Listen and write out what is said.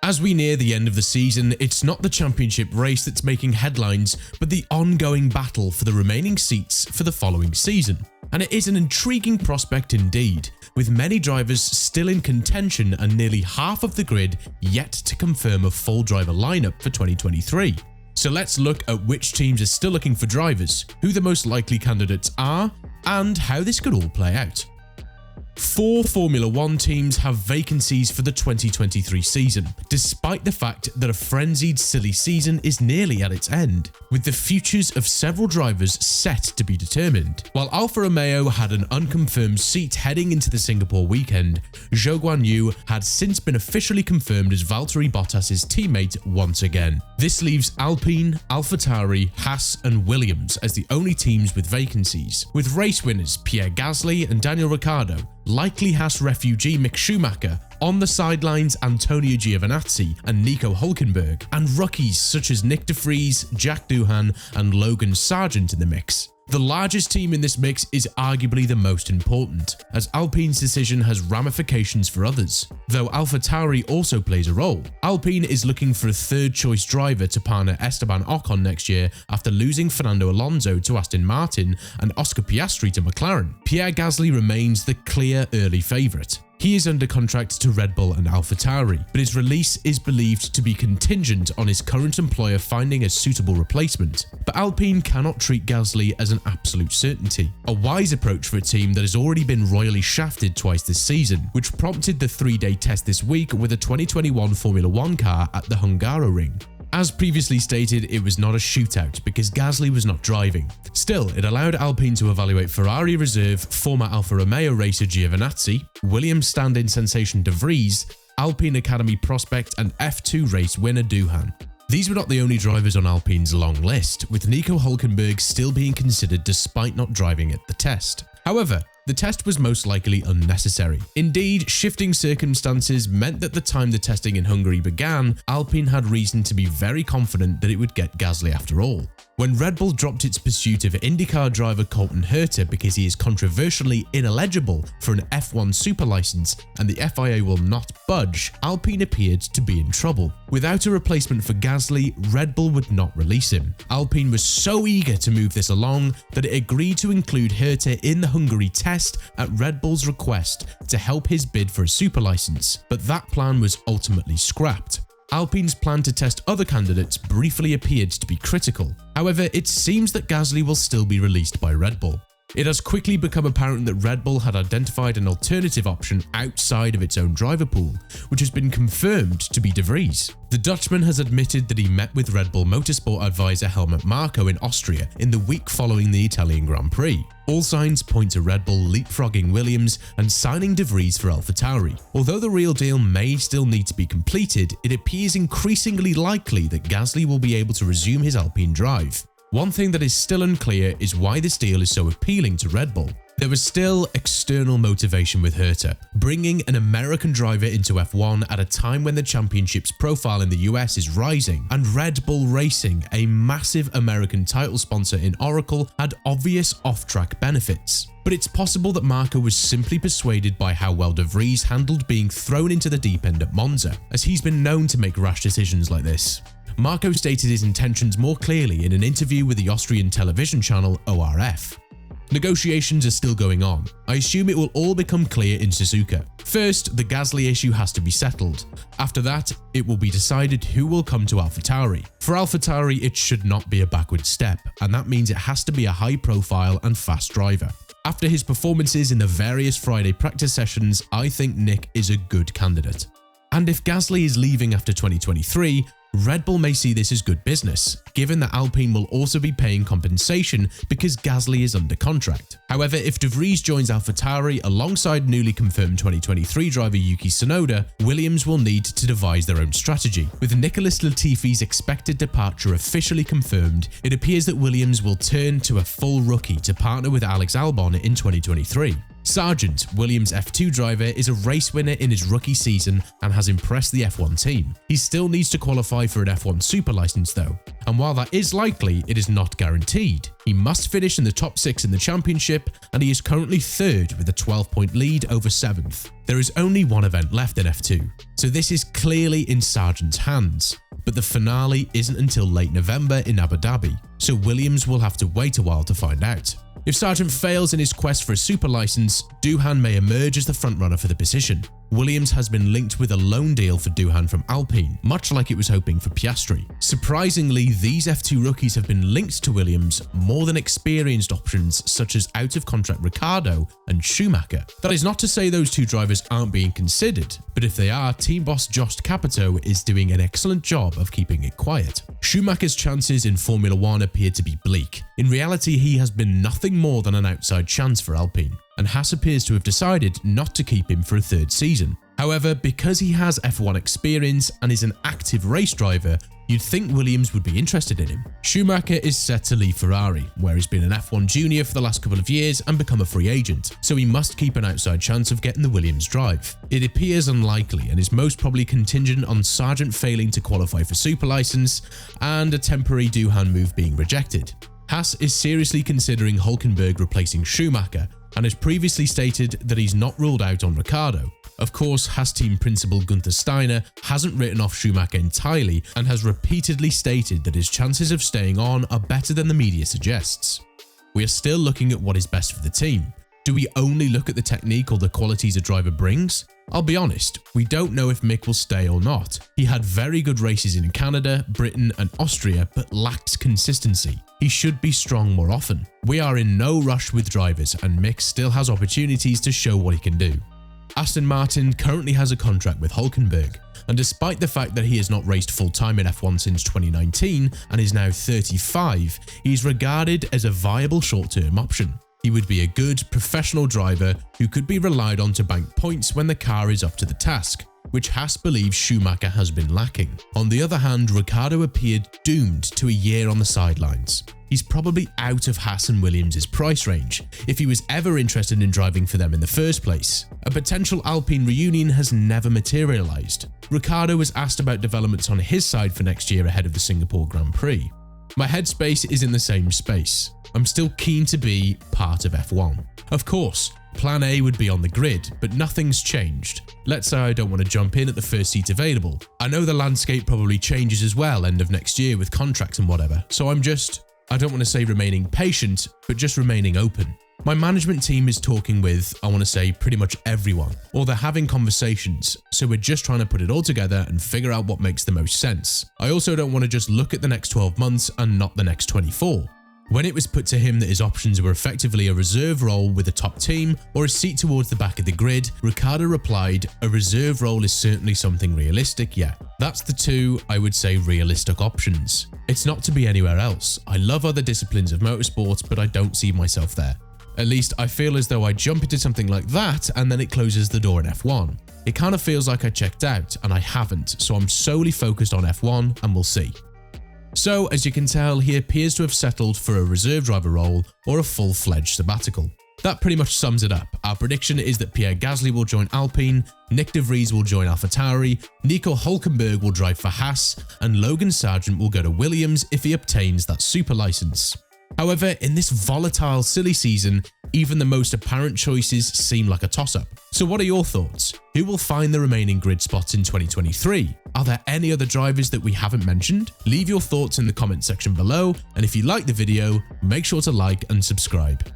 As we near the end of the season, it's not the championship race that's making headlines, but the ongoing battle for the remaining seats for the following season. And it is an intriguing prospect indeed, with many drivers still in contention and nearly half of the grid yet to confirm a full driver lineup for 2023. So let's look at which teams are still looking for drivers, who the most likely candidates are, and how this could all play out. 4 Formula 1 teams have vacancies for the 2023 season, despite the fact that a frenzied silly season is nearly at its end, with the futures of several drivers set to be determined. While Alfa Romeo had an unconfirmed seat heading into the Singapore weekend, Zhou Guanyu had since been officially confirmed as Valtteri Bottas's teammate once again. This leaves Alpine, AlphaTauri, Haas and Williams as the only teams with vacancies, with race winners Pierre Gasly and Daniel Ricciardo, likely Haas refugee Mick Schumacher, on the sidelines Antonio Giovinazzi and Nico Hülkenberg, and rookies such as Nyck de Vries, Jack Doohan and Logan Sargent in the mix. The largest team in this mix is arguably the most important, as Alpine's decision has ramifications for others, though AlphaTauri also plays a role. Alpine is looking for a third-choice driver to partner Esteban Ocon next year after losing Fernando Alonso to Aston Martin and Oscar Piastri to McLaren. Pierre Gasly remains the clear early favourite. He is under contract to Red Bull and AlphaTauri, but his release is believed to be contingent on his current employer finding a suitable replacement. But Alpine cannot treat Gasly as an absolute certainty, a wise approach for a team that has already been royally shafted twice this season, which prompted the 3-day test this week with a 2021 Formula 1 car at the Hungaroring. As previously stated, it was not a shootout because Gasly was not driving. Still, it allowed Alpine to evaluate Ferrari reserve former Alfa Romeo racer Giovinazzi, Williams stand-in sensation de Vries, Alpine Academy prospect and F2 race winner Doohan. These were not the only drivers on Alpine's long list, with Nico Hülkenberg still being considered despite not driving at the test. However, the test was most likely unnecessary. Indeed, shifting circumstances meant that the time the testing in Hungary began, Alpine had reason to be very confident that it would get Gasly after all. When Red Bull dropped its pursuit of IndyCar driver Colton Herta because he is controversially ineligible for an F1 super license and the FIA will not budge, Alpine appeared to be in trouble. Without a replacement for Gasly, Red Bull would not release him. Alpine was so eager to move this along that it agreed to include Herta in the Hungary test at Red Bull's request to help his bid for a super license, but that plan was ultimately scrapped. Alpine's plan to test other candidates briefly appeared to be critical. However, it seems that Gasly will still be released by Red Bull. It has quickly become apparent that Red Bull had identified an alternative option outside of its own driver pool, which has been confirmed to be de Vries. The Dutchman has admitted that he met with Red Bull motorsport advisor Helmut Marko in Austria in the week following the Italian Grand Prix. All signs point to Red Bull leapfrogging Williams and signing de Vries for AlphaTauri. Although the real deal may still need to be completed, it appears increasingly likely that Gasly will be able to resume his Alpine drive. One thing that is still unclear is why this deal is so appealing to Red Bull. There was still external motivation with Herta, bringing an American driver into F1 at a time when the championship's profile in the US is rising, and Red Bull Racing, a massive American title sponsor in Oracle, had obvious off-track benefits. But it's possible that Marko was simply persuaded by how well de Vries handled being thrown into the deep end at Monza, as he's been known to make rash decisions like this. Marko stated his intentions more clearly in an interview with the Austrian television channel ORF. Negotiations are still going on. I assume it will all become clear in Suzuka. First, the Gasly issue has to be settled. After that, it will be decided who will come to AlphaTauri. For AlphaTauri, it should not be a backward step, and that means it has to be a high-profile and fast driver. After his performances in the various Friday practice sessions, I think Nyck is a good candidate. And if Gasly is leaving after 2023, Red Bull may see this as good business, given that Alpine will also be paying compensation because Gasly is under contract. However, if de Vries joins AlphaTauri alongside newly confirmed 2023 driver Yuki Tsunoda, Williams will need to devise their own strategy. With Nicholas Latifi's expected departure officially confirmed, it appears that Williams will turn to a full rookie to partner with Alex Albon in 2023. Sargent, Williams' F2 driver, is a race winner in his rookie season and has impressed the F1 team. He still needs to qualify for an F1 super license though, and while that is likely, it is not guaranteed. He must finish in the top 6 in the championship, and he is currently 3rd with a 12-point lead over 7th. There is only one event left in F2, so this is clearly in Sargent's hands. But the finale isn't until late November in Abu Dhabi, so Williams will have to wait a while to find out. If Sargent fails in his quest for a super license, Doohan may emerge as the frontrunner for the position. Williams has been linked with a loan deal for Doohan from Alpine, much like it was hoping for Piastri. Surprisingly, these F2 rookies have been linked to Williams more than experienced options such as out-of-contract Ricciardo and Schumacher. That is not to say those two drivers aren't being considered, but if they are, team boss Josh Capito is doing an excellent job of keeping it quiet. Schumacher's chances in Formula 1 appear to be bleak. In reality, he has been nothing more than an outside chance for Alpine, and Haas appears to have decided not to keep him for a 3rd season. However, because he has F1 experience and is an active race driver, you'd think Williams would be interested in him. Schumacher is set to leave Ferrari, where he's been an F1 junior for the last couple of years and become a free agent, so he must keep an outside chance of getting the Williams drive. It appears unlikely and is most probably contingent on Sargent failing to qualify for super license and a temporary Doohan move being rejected. Haas is seriously considering Hülkenberg replacing Schumacher, and has previously stated that he's not ruled out on Ricciardo. Of course, Haas team principal Gunther Steiner hasn't written off Schumacher entirely and has repeatedly stated that his chances of staying on are better than the media suggests. We are still looking at what is best for the team. Do we only look at the technique or the qualities a driver brings? I'll be honest, we don't know if Mick will stay or not. He had very good races in Canada, Britain and Austria, but lacked consistency. He should be strong more often. We are in no rush with drivers, and Mick still has opportunities to show what he can do. Aston Martin currently has a contract with Hülkenberg, and despite the fact that he has not raced full-time in F1 since 2019 and is now 35, he is regarded as a viable short-term option. He would be a good, professional driver who could be relied on to bank points when the car is up to the task, which Haas believes Schumacher has been lacking. On the other hand, Ricciardo appeared doomed to a year on the sidelines. He's probably out of Haas and Williams' price range, if he was ever interested in driving for them in the first place. A potential Alpine reunion has never materialised. Ricciardo was asked about developments on his side for next year ahead of the Singapore Grand Prix. My headspace is in the same space. I'm still keen to be part of F1. Of course, Plan A would be on the grid, but nothing's changed. Let's say I don't want to jump in at the first seat available. I know the landscape probably changes as well end of next year with contracts and whatever, so I don't want to say remaining patient, but just remaining open. My management team is talking with, I want to say, pretty much everyone, or they're having conversations, so we're just trying to put it all together and figure out what makes the most sense. I also don't want to just look at the next 12 months and not the next 24. When it was put to him that his options were effectively a reserve role with a top team or a seat towards the back of the grid, Ricciardo replied, "A reserve role is certainly something realistic, yeah. That's the two, I would say, realistic options. It's not to be anywhere else. I love other disciplines of motorsports, but I don't see myself there. At least I feel as though I jump into something like that and then it closes the door in F1. It kind of feels like I checked out, and I haven't, so I'm solely focused on F1 and we'll see." So, as you can tell, he appears to have settled for a reserve driver role or a full-fledged sabbatical. That pretty much sums it up. Our prediction is that Pierre Gasly will join Alpine, Nyck de Vries will join AlphaTauri, Nico Hülkenberg will drive for Haas, and Logan Sargent will go to Williams if he obtains that super license. However, in this volatile, silly season, even the most apparent choices seem like a toss-up. So what are your thoughts? Who will find the remaining grid spots in 2023? Are there any other drivers that we haven't mentioned? Leave your thoughts in the comment section below, and if you like the video, make sure to like and subscribe.